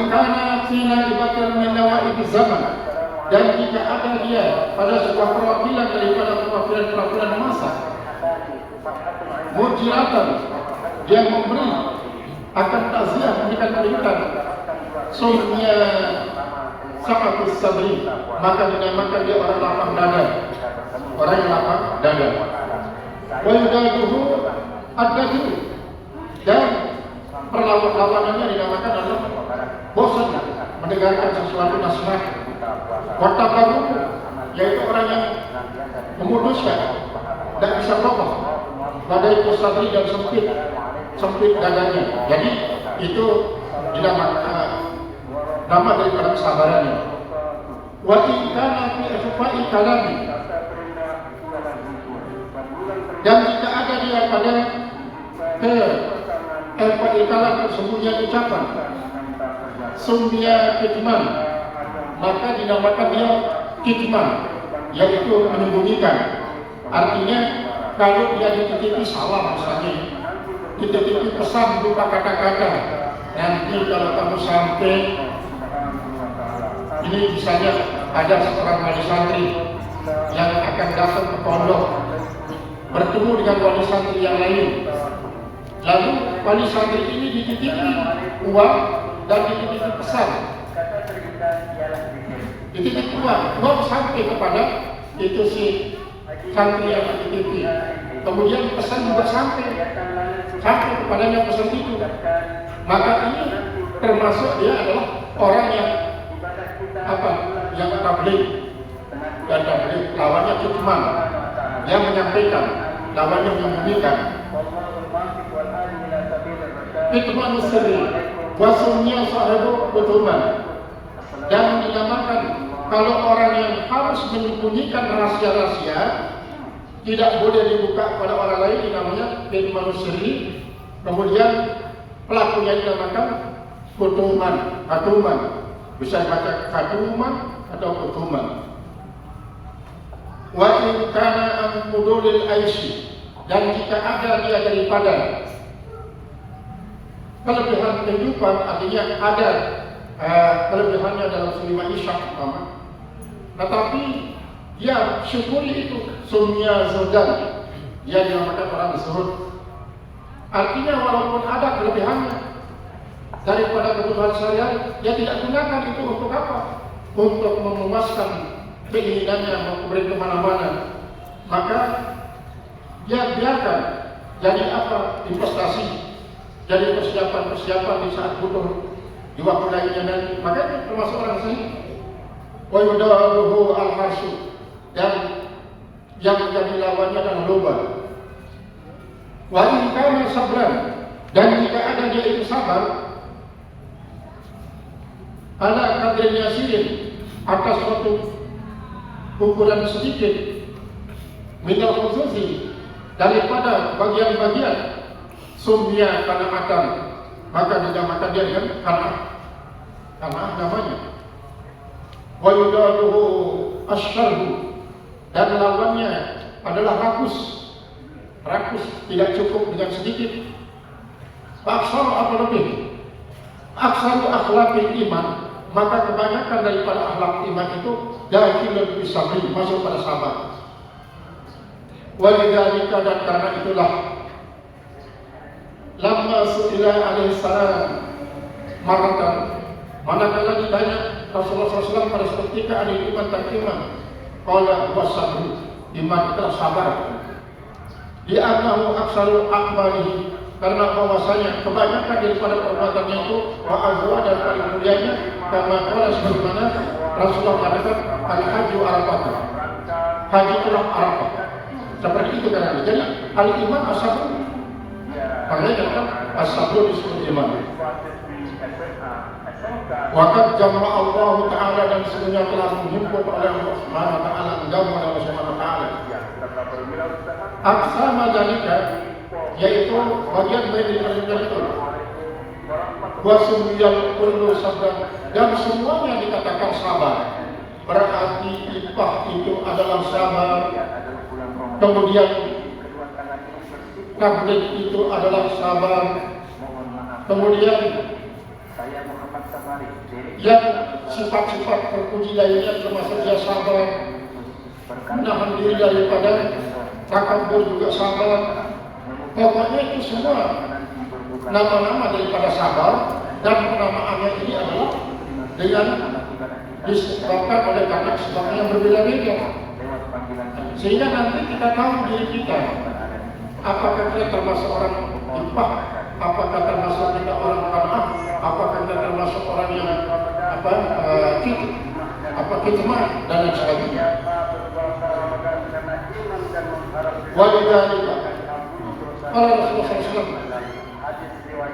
kana fina ibatan min nawaib zaman, dan jika ada dia pada sebuah perwakilan daripada perwakilan masa, mujiratan, dia memberi akan takziah, memberikan peringatan, sumnya sa'atus sabri, maka dinamakan dia orang lapang dada, orang yang lapang dada. Wa yudaduhu ad-dajjal, dan perlawanannya dinamakan adalah bosan mendengarkan sesuatu nasihat. Wa tabarru, yaitu orang yang memutuskan, tidak bisa kokoh, badai kusabri, dan sempit dadanya. Jadi itu dinamakan nama daripada kesabarannya. Wa in kana fi asfa'i kalami, dan jika ada dia pada kalam, sembunyian ucapan, sumia kitman, maka dinamakan dia kitman, yaitu menyembunyikan. Artinya kalau dia dititipi salam, misalnya dititipi pesan berupa kata-kata, nanti kalau kamu sampai ini, misalnya ada seorang wali santri yang akan datang ke pondok bertemu dengan wali santri yang lain, lalu wali santri ini dititipi uang dan dititipi pesan, dititipi uang sampai kepada itu si santri yang dititipi, kemudian pesan juga sampai kepadanya pesan itu, maka ini termasuk dia adalah orang yang yang tabligh, dan tabligh lawannya kitman, yang menyampaikan, lawannya menyembunyikan. Kitman sirri wa summiya sahibu kutuman, dan dinamakan kalau orang yang harus menyembunyikan rahasia-rahasia tidak boleh dibuka pada orang lain, dinamanya kitman sirri. Kemudian pelakunya dinamakan kutuman, bisa baca katuman atau kutuman. Wa in kana an mudulil aishi, dan jika ada dia daripada kelebihan kehidupan, artinya ada kelebihannya dalam segi maisha umpama, tetapi dia syukuri itu, sumya zuhdan, dia dinamakan orang zuhud. Artinya walaupun ada kelebihannya daripada kebutuhan sehari-hari, dia tidak gunakan itu untuk apa? Untuk memuaskan keinginannya, memberi kemana-mana, maka dia biarkan jadi apa? Investasi, jadi persiapan di saat butuh di waktu lainnya nanti. Maka itu termasuk orang sini. Wa yudaruhu al-harsu, dan yang menjadi lawannya adalah lomba. Wa in kana sabran, dan jika ada dia itu sabar, ala kadrin yasirin, atas suatu ukuran sedikit, minal khususi, daripada bagian-bagian, sumya kana'atan, maka dinamakan dia dengan kana'ah namanya. Wa yudaluhu asyarhu, dan lawannya adalah rakus, tidak cukup dengan sedikit. Aksar apa lebih? Aksaru akhlaqil iman, maka kebanyakan daripada akhlak iman itu dakhilun bisabri, masuk pada sabar. Walidzalika, dan karena itulah, lamma su'ila alaihi salam maratan, manakala ditanya Rasulullah SAW pada ketika ada iman tak iman, qala wasabru, iman itulah sabar. Li'annahu aksaru akbarihi, karena bahwasanya kebanyakan daripada perbuatannya itu wa'azwa, dan paling mulianya, karena qala sebagaimana Rasulullah mengatakan al-hajju arafah, haji itulah arafah, seperti itu kan. Jadi al-iman as-sabr, makanya kata as-sabr disebut iman. Waqad jama'a Allah Ta'ala, dan sebenarnya telah menghimpun oleh Allah Subhanahu wa Ta'ala, menggabung oleh Allah Subhanahu wa Ta'ala aksama dalika, yaitu bagian-bagian daripada itu, wa sumiyal kullu sabran, dan semuanya dikatakan sabar, berarti ipah itu adalah sabar. Kemudian tabligh itu adalah sabar. Kemudian Yang sifat-sifat terpuji lainnya termasuk dia sabar, menahan diri daripada takabur, juga sabar. Pokoknya itu semua nama-nama daripada sabar, dan penamaannya ini adalah dengan disebabkan oleh karena sebabnya yang berbeda-beda, sehingga nanti kita tahu diri kita, apakah kita termasuk orang impah, apakah termasuk kita orang qanaah, apakah kita termasuk orang yang kitmah dan lain sebagainya. Walidhalika qala Rasulullah SAW,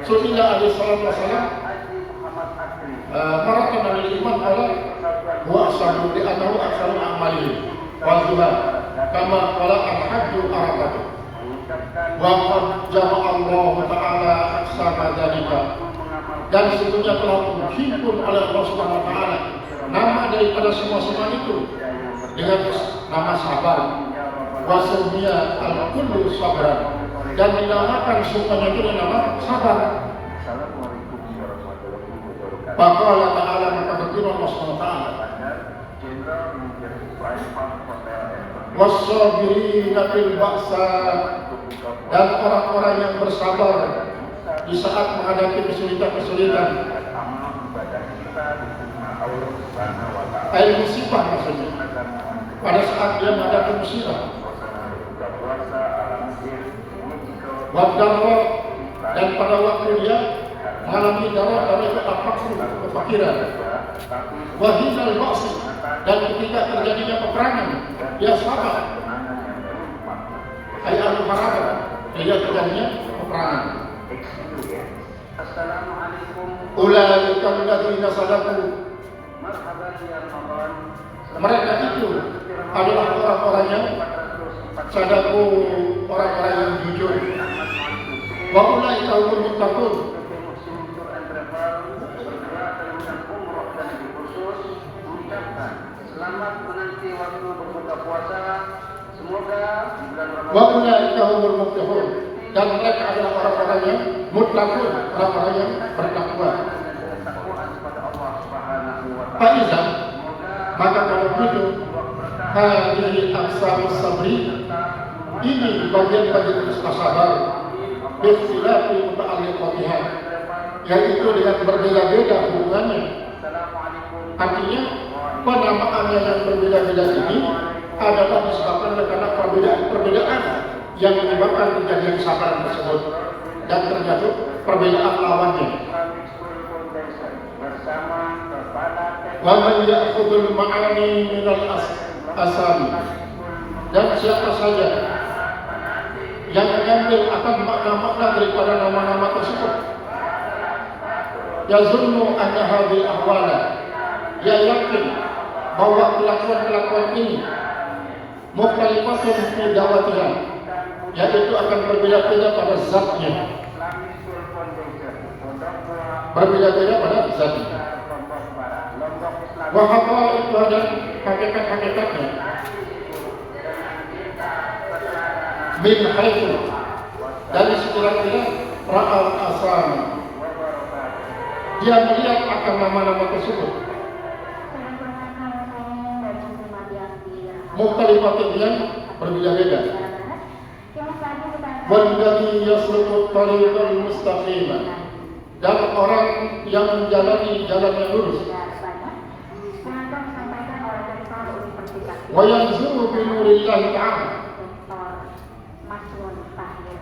Sunnah alaihi salatu wassalam, maratan alil iman qala wa asabu li annahu aksaru a'malihi wa zuhad kama qala al-hajju arakatu wa qad jama'a Allah ta'ala aksama dzalika. Dan sesungguhnya telah menghimpun oleh Allah Subhanahu wa ta'ala nama daripada semua itu dengan nama sabar, wa summiya al-kullu sabran, dan dinamakan semuanya itu dengan nama sabar. Faqala ta'ala, maka berfirman Allah Subhanahu wa ta'ala, was-sabirina fil ba'sa, dan orang-orang yang bersabar di saat menghadapi kesulitan-kesulitan. Musibah maksudnya, pada saat dia menghadapi musibah. Wabdarro, dan pada waktu dia mengalami darah itu kefakiran. Wahinal ba'si, dan ketika terjadinya peperangan dia sabar. Ayat al-harabah, dia terjadinya peperangan. Ulaika alladziina sadaqu, mereka itu adalah orang-orang yang sadaqu, orang-orang yang jujur. Wa ulaika humul muttaqun, selamat menanti waktu berbuka puasa, semoga di bulan Ramadan. Wa ulaika humul muttaqun, dan mereka adalah orang-orang yang muttaqun, orang-orang yang bertakwa. Faiza, maka kalau begitu, hadhihi aqsamus sabri, ini bagian-bagian sabar, bikhtilafi muta'alliqatiha, yaitu dengan berbeda-beda hubungannya. Artinya penamaannya yang berbeda-beda ini adalah disebabkan karena perbedaan yang menyebabkan kejadian sabar tersebut, dan terjatuh perbedaan lawannya. Wa man ya'khudul ma'ani minal asami, dan siapa saja yang mengambil akan makna-makna daripada nama-nama tersebut, yazunnu anna hadhil ahwala, dia yakin bahwa kelakuan-kelakuan ini mukhtalifatun fi dawatiha, yaitu akan berbeda-beda pada zatnya, berbeda-beda pada zatnya. Wa haqa'iqha, dan hakikat-hakikatnya, min haitsu, dari sekira-kira ra'al asam, dia melihat akan nama-nama tersebut mukhtalifatun yang berbeda-beda. Walladzi yasluku tariqal mustaqima, dan orang yang menjalani jalan yang lurus. Wa yanzuru bi nurillahi ta'ala,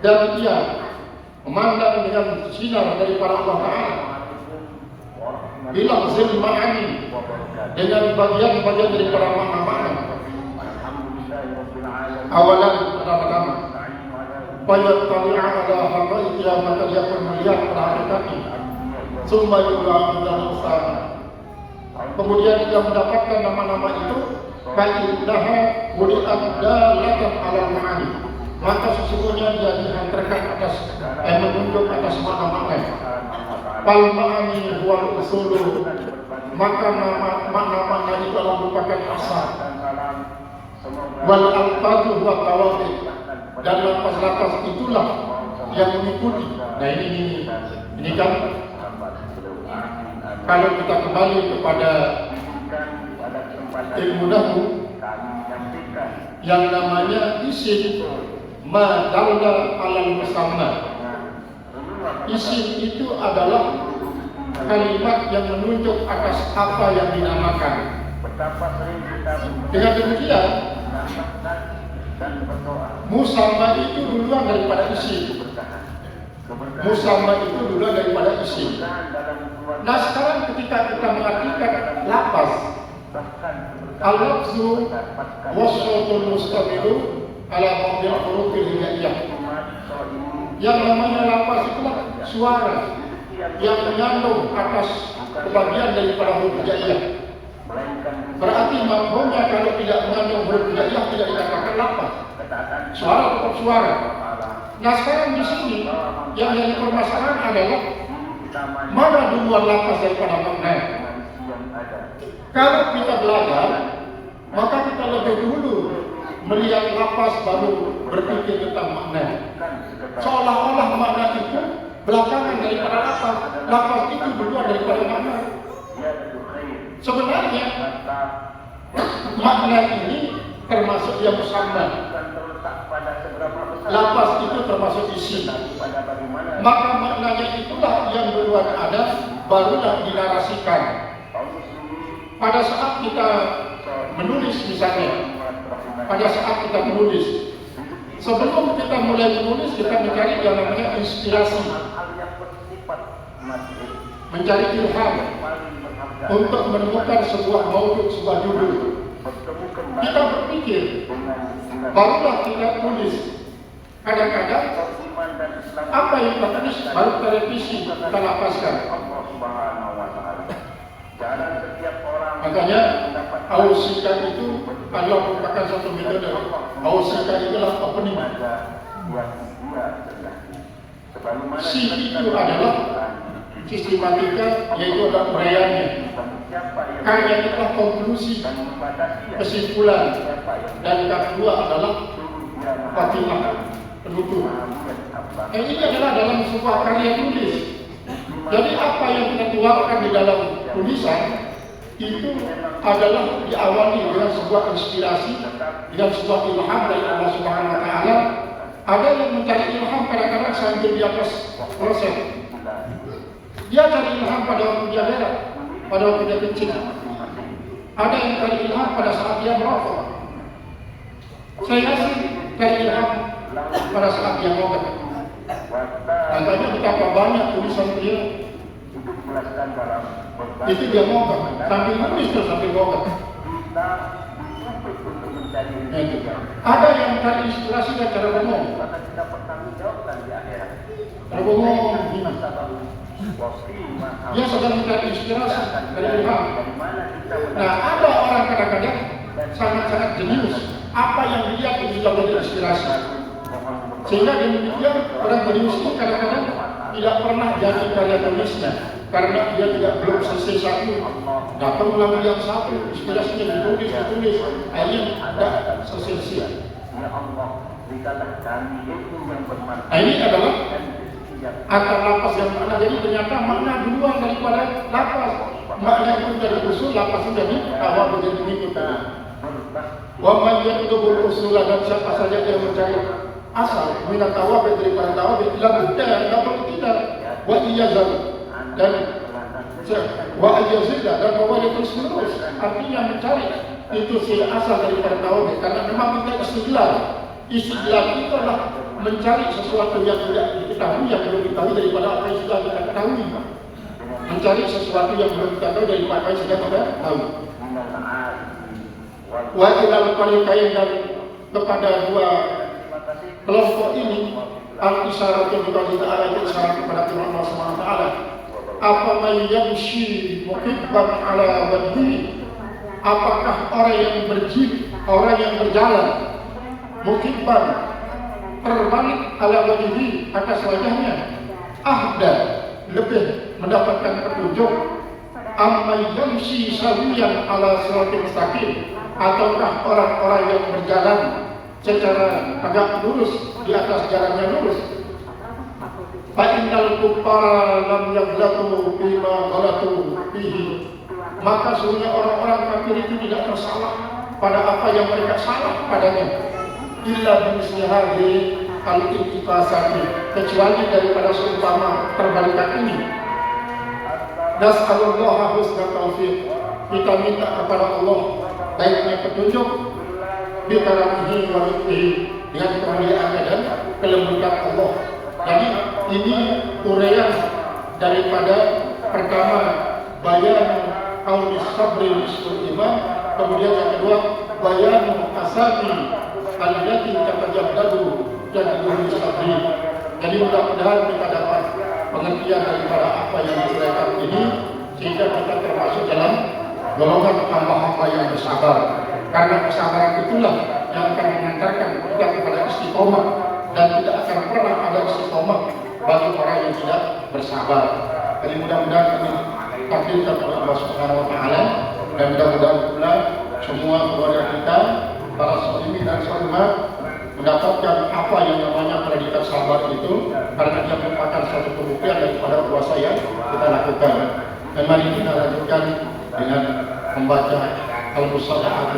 dan dia memandang dengan sinar daripada Allah Ta'ala. Bilang zil ma'ani, dengan bagian-bagian daripada makna-makna. Awalan, pertama-tama, fayattali'a ala haqaiqiha, maka dia pun melihat pada hakikatnya. Summa yula'u lahu sana, kemudian dia mendapatkan nama-nama itu, fa'innaha wudi'at dalatan ala ma'ani, maka sesungguhnya dia dihantarkan atas menunjuk atas makna-makna. Fal ma'ani huwal usulu, maka makna-makna itu adalah merupakan asal. Wal alfadhu huwa qawaid, dan lafaz-lafaz itulah yang mengikuti. Nah ini kan Kalau kita kembali kepada ilmu nahwu, yang namanya isim ma dalla alal musamma. Isim itu adalah kalimat yang menunjuk atas apa yang dinamakan. Dengan demikian, musamma itu duluan daripada isim. Musamma itu duluan daripada isim. Nah sekarang ketika kita mengartikan lafaz, al-lafzu wasautul mustamilu ala ba'dil hurufil hijaiyah. Yang namanya lafaz itulah suara yang mengandung atas kebagian daripada huruf hijaiyah. Berarti mafhumnya kalau tidak mengandung huruf hijaiyah tidak dikatakan lafaz. Suara tetap suara. Nah sekarang di sini yang jadi permasalahan adalah mana duluan lafaz daripada makna. Kalau kita belajar, maka kita lebih dulu melihat lafaz baru berpikir tentang makna. Seolah-olah makna itu belakangan daripada lafaz. Lafaz itu duluan daripada makna. Sebenarnya makna ini termasuk yang musamma. Lafaz itu termasuk isi. Maka maknanya itulah yang duluan ada, barulah dinarasikan. Pada saat kita menulis misalnya, pada saat kita menulis, sebelum kita mulai menulis kita mencari yang namanya inspirasi, mencari ilham untuk menemukan sebuah maudhu, sebuah judul. Kita berpikir, barulah kita tulis. Kadang-kadang apa yang kita tulis baru televisi kita lapaskan. Makanya ausika itu adalah merupakan satu metode. Ausika itulah opening. Si itu adalah sistematika, yaitu adalah uraiannya. Karya itulah konklusi, kesimpulan, dan yang kedua adalah fatimah, penutup. Ini adalah dalam sebuah karya tulis. Jadi apa yang kita tuangkan di dalam tulisan itu adalah diawali dengan sebuah inspirasi, dengan sebuah ilham dari Allah Subhanahu Wa Taala. Ada yang mencari ilham kadang-kadang sambil di atas proses. Dia cari ilham pada waktu dia berak, pada waktu dia kecil. Ada yang cari ilham pada saat dia merokok. Saya sih cari ilham pada saat dia ngobrol. Katanya betapa banyak tulisan dia itu dia ngobrol, sambil nulis terus sambil ngobrol. Ada yang cari inspirasi dan cara ngomong. Cara ngomong dia sedang mencari inspirasi dari ilham. Nah ada orang kadang-kadang sangat-sangat jenius. Apa yang dilihat itu sudah menjadi inspirasi. Sehingga demikian orang jenius itu kadang-kadang tidak pernah jadi karya tulisnya karena dia belum selesai satu. Datang lagi yang satu, inspirasinya ditulis, akhirnya tidak selesai. Nah, ini adalah akar lafaz yang mana. Jadi ternyata makna duluan daripada lafaz. Makna itu dari usul, lafaz itu dari awal menjadi mengikut. Wa man yatlubul usula, dan siapa saja yang mencari asal minat tawabi daripada tawabi la budda la tidak wa iyazal dan wa iyazida dan mawali terus menerus, artinya mencari itu si asal daripada tawabi, karena memang kita istidlal itu adalah mencari sesuatu yang tidak diketahui, yang belum diketahui daripada apa yang sudah kita ketahui, mencari sesuatu yang belum kita tahu daripada apa yang sudah kita tahu. Wa ilal qariqain, dan kepada dua kelompok ini al-isyarat yang juga kita arahkan isyarat kepada firman Allah Subhanahu wa taala, apa man yamshi muqibban ala wajhi, apakah orang yang orang yang berjalan muqibban terbalik ala wajhi, atas wajahnya, ahda lebih mendapatkan petunjuk, amma yamshi sawiyan ala siratal mustaqim, ataukah orang-orang yang berjalan secara tegak lurus di atas jalan yang lurus. fa innal kuffara lam yaghlatu bima ghalatu bihi, maka sesungguhnya orang-orang kafir itu tidak tersalah pada apa yang mereka salah padanya, illa bimisli hadhihi al-intiqasati, kecuali daripada seumpama perbalikan ini. Nas'alullah husnul taufiq, kita minta kepada Allah baiknya petunjuk, bikaramihi wa lutfihi, dengan kemuliaannya dan kelembutan Allah. Jadi ini uraian daripada pertama bayan aulis sabri lisul iman, kemudian yang kedua bayan asabi allati tatajaddadu jadduhu sabri. Jadi mudah-mudahan kita dapat pengertian daripada apa yang diuraikan ini, sehingga kita termasuk dalam golongan hamba-hamba yang bersabar, karena kesabaran itulah yang akan mengantarkan kita kepada istiqomah, dan tidak akan pernah ada istiqomah bagi orang yang tidak bersabar. Jadi mudah-mudahan kami takdirkan oleh Allah Subhanahu wa Ta'ala, dan mudah-mudahan pula semua keluarga kita, para muslimin dan muslimat, mendapatkan apa yang namanya predikat sabar itu, karena dia merupakan suatu pembuktian daripada puasa yang kita lakukan. Dan mari kita lanjutkan dengan membaca Al-Musallahat